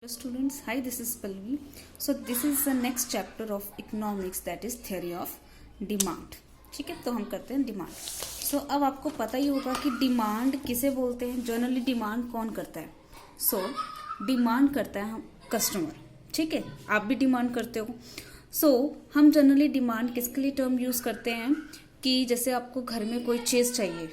Hello students, hi, this is Palvi. So this is the next chapter of economics, that is theory of demand. ठीक है, तो हम करते हैं demand. सो अब आपको पता ही होगा कि डिमांड किसे बोलते हैं. जनरली डिमांड कौन करता है? सो डिमांड करता है हम कस्टमर. ठीक है, आप भी डिमांड करते हो. सो हम जनरली डिमांड किसके लिए टर्म यूज करते हैं कि जैसे आपको घर में कोई चीज चाहिए,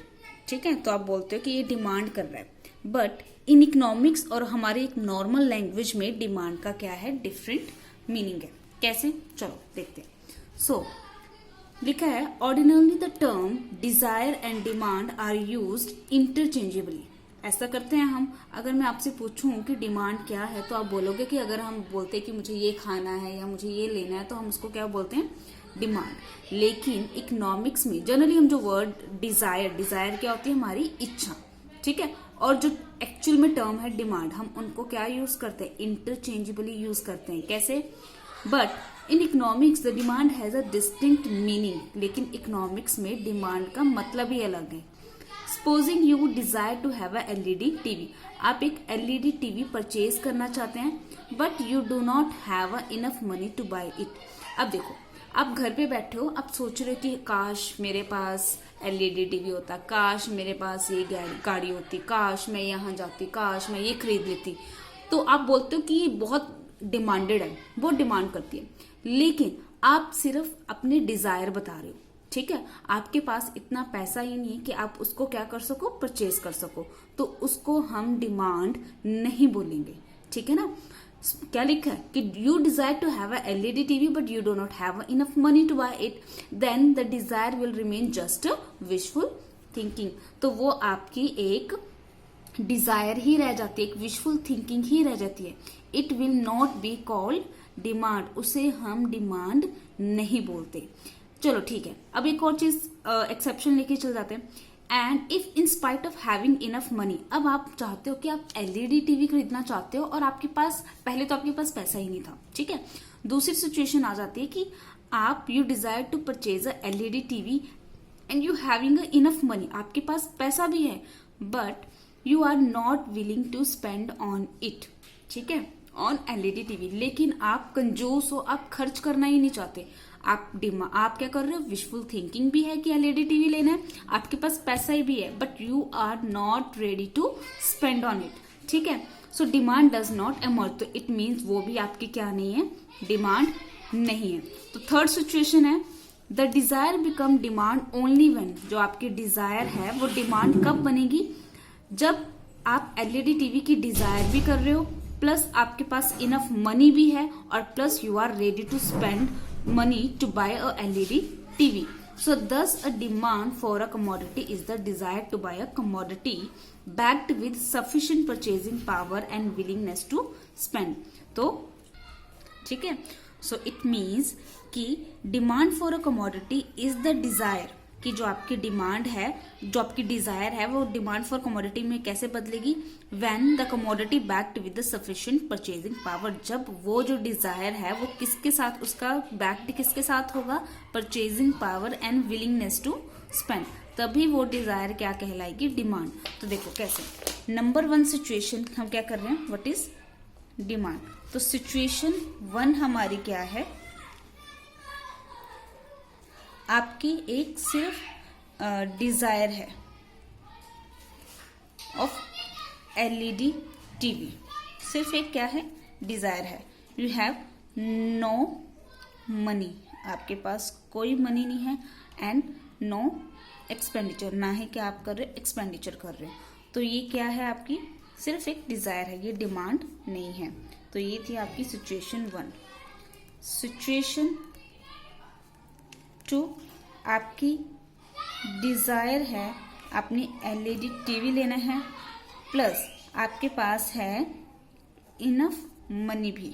ठीक है, तो आप बोलते हो कि ये डिमांड कर रहा है. बट इन इकोनॉमिक्स और हमारी एक नॉर्मल लैंग्वेज में डिमांड का क्या है, डिफरेंट मीनिंग है. कैसे, चलो देखते हैं. सो लिखा है, ordinarily the term desire and demand are used interchangeably. ऐसा करते हैं हम. अगर मैं आपसे पूछूं कि डिमांड क्या है तो आप बोलोगे कि अगर हम बोलते हैं कि मुझे ये खाना है या मुझे ये लेना है तो हम उसको क्या बोलते हैं, डिमांड. लेकिन इकोनॉमिक्स में जनरली हम जो वर्ड डिजायर क्या होती है, हमारी इच्छा. ठीक है, और जो एक्चुअल में टर्म है डिमांड, हम उनको क्या यूज करते हैं, इंटरचेंजेबली यूज करते हैं. कैसे? But in economics the demand has a distinct meaning. लेकिन इकोनॉमिक्स में डिमांड का मतलब ही अलग है. Supposing you desire to have a LED TV. आप एक एलईडी टीवी परचेज करना चाहते हैं but you do not have enough money to buy it. अब देखो, आप घर पे बैठे हो, आप सोच रहे हो कि काश मेरे पास एलईडी टीवी होता, काश मेरे पास ये गाड़ी होती, काश मैं यहाँ जाती, काश मैं ये खरीद लेती. तो आप बोलते हो कि ये बहुत डिमांडेड है, वो डिमांड करती है. लेकिन आप सिर्फ अपने डिजायर बता रहे हो. ठीक है, आपके पास इतना पैसा ही नहीं है कि आप उसको क्या कर सको, परचेज कर सको. तो उसको हम डिमांड नहीं बोलेंगे. ठीक है ना. क्या लिखा है कि you desire to have a LED TV but you do not have enough money to buy it, then the desire will remain just wishful thinking. तो वो आपकी एक डिजायर ही रह जाती है, एक विशफुल थिंकिंग ही रह जाती है. It will not be called demand. उसे हम डिमांड नहीं बोलते. चलो ठीक है, अब एक और चीज एक्सेप्शन लेके चल जाते हैं. And if in spite of having enough money. अब आप चाहते हो कि आप एलईडी टीवी खरीदना चाहते हो और आपके पास पहले तो आपके पास पैसा ही नहीं था. ठीक है, दूसरी सिचुएशन आ जाती है कि आप you desire to purchase a LED TV and you having enough money. आपके पास पैसा भी है but you are not willing to spend on it. ठीक है, ऑन एलईडी टीवी. लेकिन आप कंजूस हो, आप खर्च करना ही नहीं चाहते. आप क्या कर रहे हो, विशफुल थिंकिंग भी है कि एलईडी टीवी लेना है, आपके पास पैसा ही भी है but you are not ready to spend on it. ठीक है, so demand does not emerge. तो इट मीन्स वो भी आपकी क्या नहीं है, डिमांड नहीं है. तो थर्ड सिचुएशन है, the desire become demand only when. जो आपकी डिजायर है वो डिमांड कब बनेगी, जब आप एलईडी टीवी की डिजायर भी कर रहे हो प्लस आपके पास इनफ मनी भी है और plus you are ready to spend money to buy a LED TV. So thus a demand for a commodity is the desire to buy a commodity backed with sufficient purchasing power and willingness to spend. तो ठीक है, so it means कि demand for a commodity is the desire, कि जो आपकी demand है, जो आपकी डिजायर है, वो डिमांड फॉर कमोडिटी में कैसे बदलेगी, when the commodity backed with the sufficient purchasing power. जब वो जो डिजायर है वो किसके साथ, उसका बैक्ड किसके साथ होगा, purchasing power and willingness to spend. तभी वो डिजायर क्या कहलाएगी, डिमांड. तो देखो कैसे. नंबर 1 सिचुएशन हम क्या कर रहे हैं, व्हाट इज डिमांड. तो सिचुएशन 1 हमारी क्या है, आपकी एक सिर्फ डिजायर है ऑफ एलईडी टीवी. सिर्फ एक क्या है, डिजायर है. You have no money. आपके पास कोई मनी नहीं है एंड नो एक्सपेंडिचर. ना ही क्या आप कर रहे हो, एक्सपेंडिचर कर रहे हो. तो ये क्या है, आपकी सिर्फ एक डिजायर है, ये डिमांड नहीं है. तो ये थी आपकी सिचुएशन 1. सिचुएशन 2, आपकी डिजायर है, अपनी एलईडी टीवी लेना है प्लस आपके पास है इनफ मनी भी.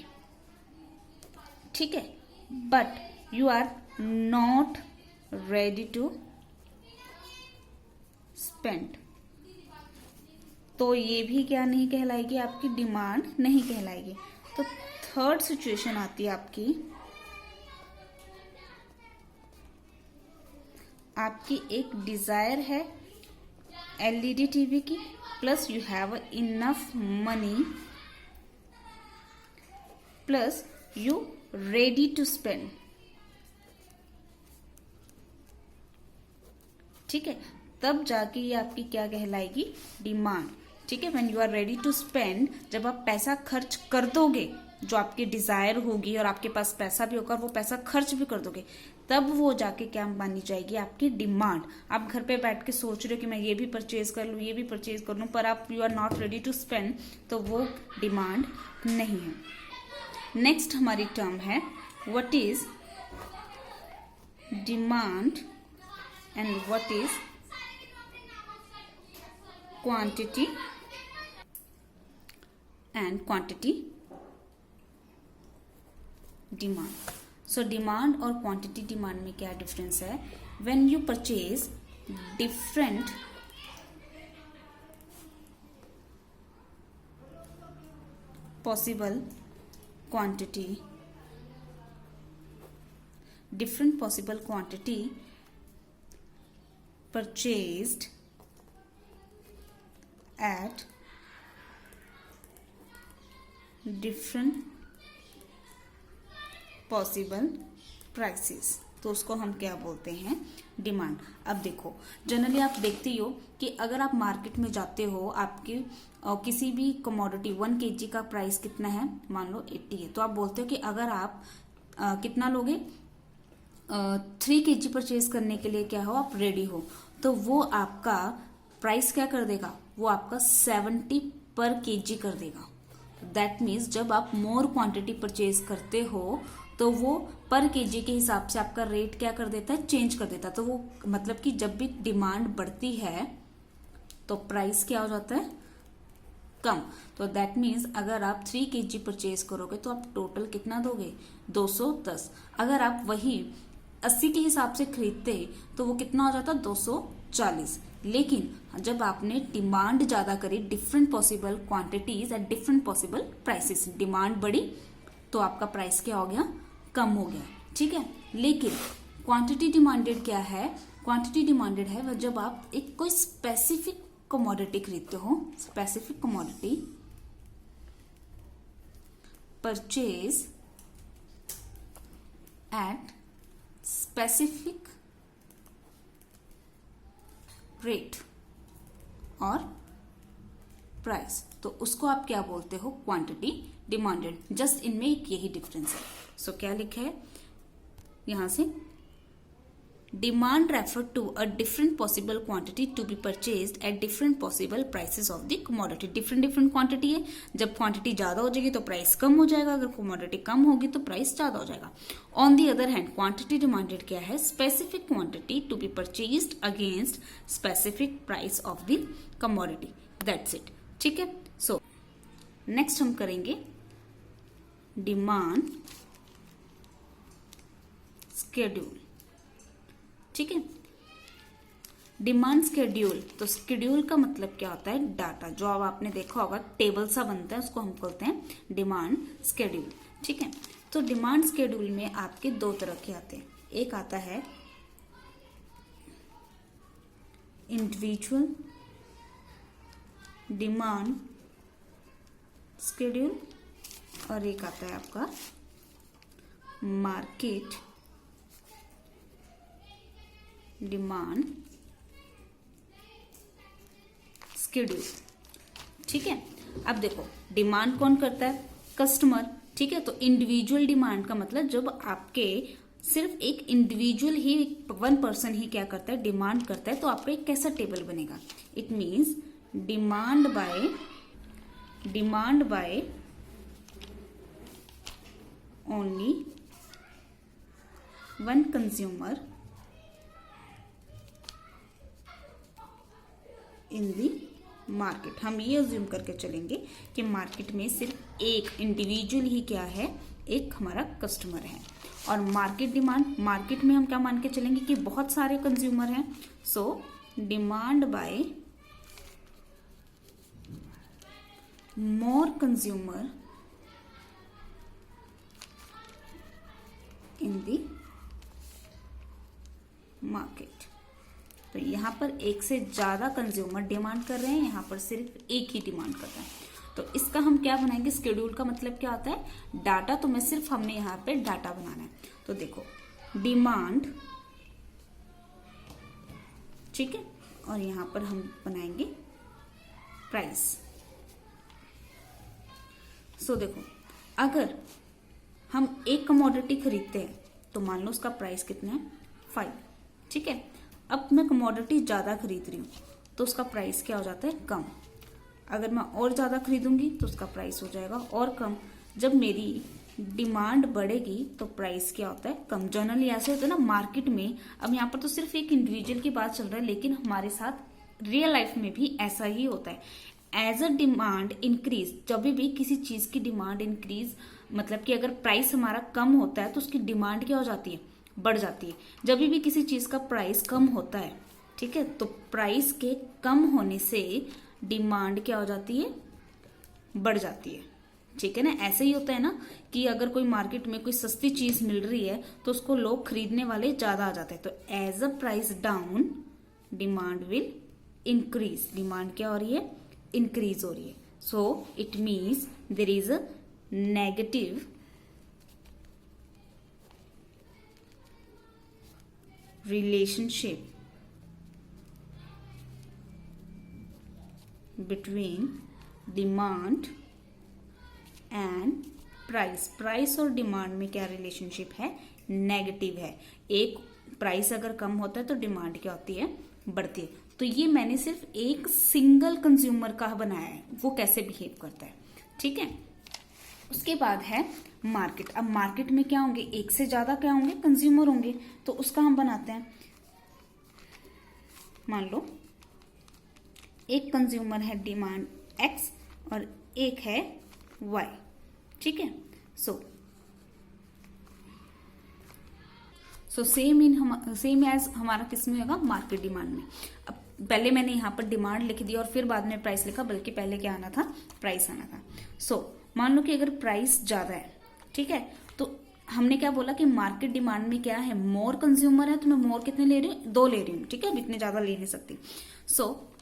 ठीक है, but you are not ready to spend. तो ये भी क्या नहीं कहलाएगी, आपकी डिमांड नहीं कहलाएगी. तो थर्ड सिचुएशन आती है आपकी एक डिजायर है एलईडी टीवी की plus you have enough money plus you ready to spend, ठीक है, तब जाके ये आपकी क्या कहलाएगी, डिमांड। ठीक है, when you are ready to spend, जब आप पैसा खर्च कर दोगे, जो आपकी डिजायर होगी और आपके पास पैसा भी होगा और वो पैसा खर्च भी कर दोगे, तब वो जाके क्या मानी जाएगी, आपकी डिमांड। आप घर पे बैठ के सोच रहे हो कि मैं ये भी परचेज कर लूँ, ये भी परचेज कर लूँ, पर आप you are not ready to spend, तो वो डिमांड नहीं है। नेक्स्ट हमारी टर्म है what is demand and what is quantity and quantity demand. So demand और क्वांटिटी डिमांड में क्या डिफरेंस है, when you purchase different possible quantity purchased at different possible prices, तो उसको हम क्या बोलते हैं, डिमांड। अब देखो, जनरली आप देखते ही हो कि अगर आप मार्केट में जाते हो, आपकी किसी भी कमोडिटी 1 kg का प्राइस कितना है, मान लो 80 है, तो आप बोलते हो कि अगर आप कितना लोगे, 3 kg परचेज करने के लिए क्या हो, आप रेडी हो, तो वो आपका प्राइस क्या कर देगा, वो आपका 70 पर kg कर देगा। दैट मीन्स जब आप मोर क्वांटिटी परचेज करते हो तो वो पर केजी के हिसाब से आपका रेट क्या कर देता है, चेंज कर देता है। तो वो मतलब कि जब भी डिमांड बढ़ती है तो प्राइस क्या हो जाता है, कम। तो दैट मीन्स अगर आप 3 kg परचेज करोगे तो आप टोटल कितना दोगे, 210। अगर आप वही 80 के हिसाब से खरीदते तो वो कितना हो जाता, 240। लेकिन जब आपने डिमांड ज्यादा करी, different possible quantities eight different possible prices, demand बढ़ी तो आपका प्राइस क्या हो गया, कम हो गया। ठीक है, लेकिन क्वांटिटी डिमांडेड क्या है, क्वांटिटी डिमांडेड है वह जब आप एक कोई स्पेसिफिक कमोडिटी खरीदते हो, specific commodity purchase at specific rate और प्राइस, तो उसको आप क्या बोलते हो, क्वांटिटी डिमांडेड। जस्ट इनमें एक यही डिफरेंस है। सो क्या लिखा है यहां से, demand refer to a different possible quantity to be purchased at different possible prices of the commodity. Different quantity है, जब क्वांटिटी ज्यादा हो जाएगी तो प्राइस कम हो जाएगा, अगर कमोडिटी कम होगी तो प्राइस ज्यादा हो जाएगा। On the other hand quantity demanded क्या है, specific quantity to be purchased against specific price of the commodity, that's it. ठीक है, सो नेक्स्ट हम करेंगे डिमांड स्केड्यूल। ठीक है, डिमांड स्केड्यूल, तो स्केड्यूल का मतलब क्या होता है, डाटा। जो अब आपने देखा होगा टेबल सा बनता है, उसको हम बोलते हैं डिमांड स्केड्यूल। ठीक है, तो डिमांड स्केड्यूल में आपके दो तरह के आते हैं, एक आता है इंडिविजुअल डिमांड स्केड्यूल और एक आता है आपका मार्केट डिमांड स्केड्यूल। ठीक है, अब देखो डिमांड कौन करता है, कस्टमर। ठीक है, तो इंडिविजुअल डिमांड का मतलब जब आपके सिर्फ एक इंडिविजुअल ही, 1 पर्सन ही क्या करता है, डिमांड करता है, तो आपका एक कैसा टेबल बनेगा, it means demand by only 1 consumer in the market. हम ये अज्यूम करके चलेंगे कि मार्केट में सिर्फ एक इंडिविजुअल ही क्या है, एक हमारा कस्टमर है। और मार्केट डिमांड, मार्केट में हम क्या मान के चलेंगे कि बहुत सारे कंज्यूमर हैं। So demand by more consumer in the market. तो यहां पर एक से ज्यादा कंज्यूमर डिमांड कर रहे हैं, यहां पर सिर्फ एक ही डिमांड कर रहा है। तो इसका हम क्या बनाएंगे, स्केड्यूल का मतलब क्या होता है, डाटा। तो मैं सिर्फ हमने यहाँ पे डाटा बनाना है। तो देखो डिमांड, ठीक है, और यहां पर हम बनाएंगे प्राइस। सो देखो अगर हम एक कमोडिटी खरीदते हैं तो मान लो उसका प्राइस कितना है 5, ठीक है। अब मैं कमोडिटी ज्यादा खरीद रही हूँ तो उसका प्राइस क्या हो जाता है, कम। अगर मैं और ज्यादा खरीदूंगी तो उसका प्राइस हो जाएगा और कम। जब मेरी डिमांड बढ़ेगी तो प्राइस क्या होता है, कम। जनरली ऐसे होता है ना मार्केट में। अब यहाँ पर तो सिर्फ एक इंडिविजुअल की बात चल रहा है, लेकिन हमारे साथ रियल लाइफ में भी ऐसा ही होता है। एज अ डिमांड इंक्रीज, जब भी किसी चीज की डिमांड इंक्रीज, मतलब कि अगर प्राइस हमारा कम होता है तो उसकी डिमांड क्या हो जाती है, बढ़ जाती है। जब भी किसी चीज का प्राइस कम होता है, ठीक है, तो प्राइस के कम होने से डिमांड क्या हो जाती है, बढ़ जाती है, ठीक है ना। ऐसे ही होता है ना कि अगर कोई मार्केट में कोई सस्ती चीज मिल रही है तो उसको लोग खरीदने वाले ज्यादा आ जाते हैं। तो as a price down demand will increase, demand क्या हो रही है, इंक्रीज हो रही है। So it means there is a negative relationship between demand and price. Price और डिमांड में क्या रिलेशनशिप है, नेगेटिव है। एक प्राइस अगर कम होता है तो डिमांड क्या होती है, बढ़ती है। तो ये मैंने सिर्फ एक सिंगल कंज्यूमर का बनाया है, वो कैसे बिहेव करता है, ठीक है। उसके बाद है मार्केट। अब मार्केट में क्या होंगे, एक से ज्यादा क्या होंगे, कंज्यूमर होंगे। तो उसका हम बनाते हैं। मान लो एक कंज्यूमर है डिमांड एक्स और एक है वाई, ठीक है। सो सेम एज हमारा किस में होगा, मार्केट डिमांड में। अब पहले मैंने यहाँ पर डिमांड लिख दी और फिर बाद में प्राइस लिखा, बल्कि पहले क्या आना था, प्राइस आना था। मान लो कि अगर प्राइस ज्यादा है, ठीक है, तो हमने क्या बोला कि मार्केट डिमांड में क्या है, मोर कंज्यूमर है, तो मैं मोर कितने ले रही हूँ, 2 ले रही हूँ, ठीक है, अब इतने ज्यादा ले नहीं सकती।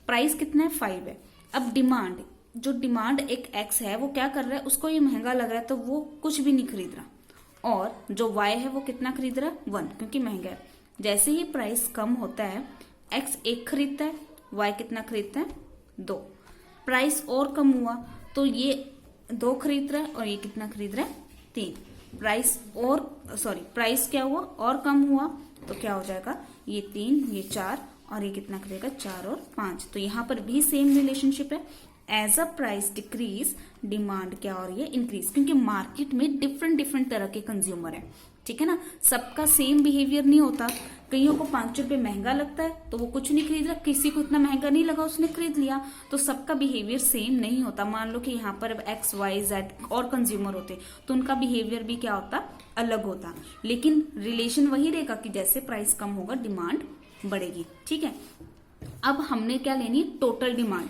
प्राइस कितना है, 5 है। अब डिमांड, जो डिमांड एक एक्स है वो क्या कर रहा है, उसको ये महंगा लग रहा है तो वो कुछ भी नहीं खरीद रहा। और जो वाई है वो कितना खरीद रहा है, 1, क्योंकि महंगा है। जैसे ही प्राइस कम होता है, एक्स 1 खरीदता है, वाई कितना खरीदता है, 2। प्राइस और कम हुआ तो ये 2 खरीद रहा है और ये कितना खरीद रहा है, 3। प्राइस क्या हुआ, और कम हुआ तो क्या हो जाएगा, ये 3, ये 4 और ये कितना खरीदेगा, 4 और 5। तो यहाँ पर भी सेम रिलेशनशिप है। As a price decrease demand क्या हो रही है, इंक्रीज, क्योंकि मार्केट में डिफरेंट तरह के कंज्यूमर है, ठीक है ना। सबका सेम बिहेवियर नहीं होता। कईयों को 5 रुपए महंगा लगता है तो वो कुछ नहीं खरीद रहा, किसी को इतना महंगा नहीं लगा उसने खरीद लिया। तो सबका बिहेवियर सेम नहीं होता। मान लो कि यहाँ पर एक्स वाई जेड और कंज्यूमर होते तो उनका बिहेवियर भी क्या होता, अलग होता। लेकिन रिलेशन वही रहेगा कि जैसे प्राइस कम होगा डिमांड बढ़ेगी, ठीक है। अब हमने क्या लेनी, टोटल डिमांड।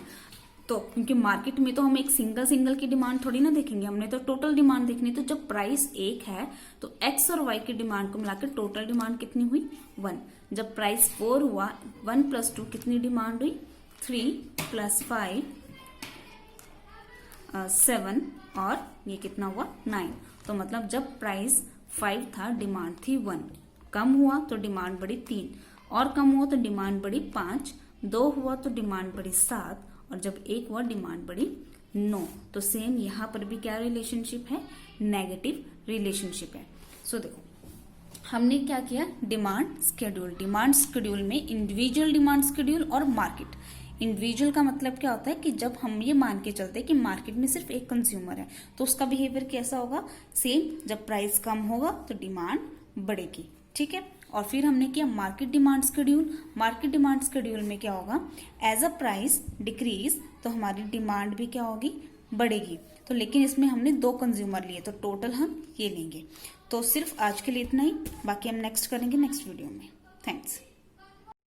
तो क्योंकि मार्केट में तो हम एक सिंगल की डिमांड थोड़ी ना देखेंगे, हमने तो टोटल डिमांड देखनी। तो जब प्राइस 1 है तो एक्स और वाई की डिमांड को मिलाकर टोटल डिमांड कितनी हुई, 1। जब प्राइस 4 हुआ, 1 + 2 कितनी डिमांड हुई, 3 + 5 7 और ये कितना हुआ, 9। तो मतलब जब प्राइस 5 था डिमांड थी 1, कम हुआ तो डिमांड बढ़ी 3, और कम हुआ तो डिमांड बढ़ी 5, 2 हुआ तो डिमांड बढ़ी 7, और जब 1 हुआ डिमांड बढ़ी 9। तो सेम यहाँ पर भी क्या रिलेशनशिप है, नेगेटिव रिलेशनशिप है। देखो हमने क्या किया, डिमांड शेड्यूल में इंडिविजुअल डिमांड शेड्यूल और मार्केट। इंडिविजुअल का मतलब क्या होता है कि जब हम ये मान के चलते हैं कि मार्केट में सिर्फ एक कंज्यूमर है तो उसका बिहेवियर कैसा होगा, सेम। जब प्राइस कम होगा तो डिमांड बढ़ेगी, ठीक है। और फिर हमने किया मार्केट डिमांड शेड्यूल में क्या होगा, एज अ प्राइस डिक्रीज, तो हमारी डिमांड भी क्या होगी, बढ़ेगी। तो लेकिन इसमें हमने 2 कंज्यूमर लिए तो टोटल हम ये लेंगे। तो सिर्फ आज के लिए इतना ही, बाकी हम नेक्स्ट करेंगे नेक्स्ट वीडियो में। थैंक्स।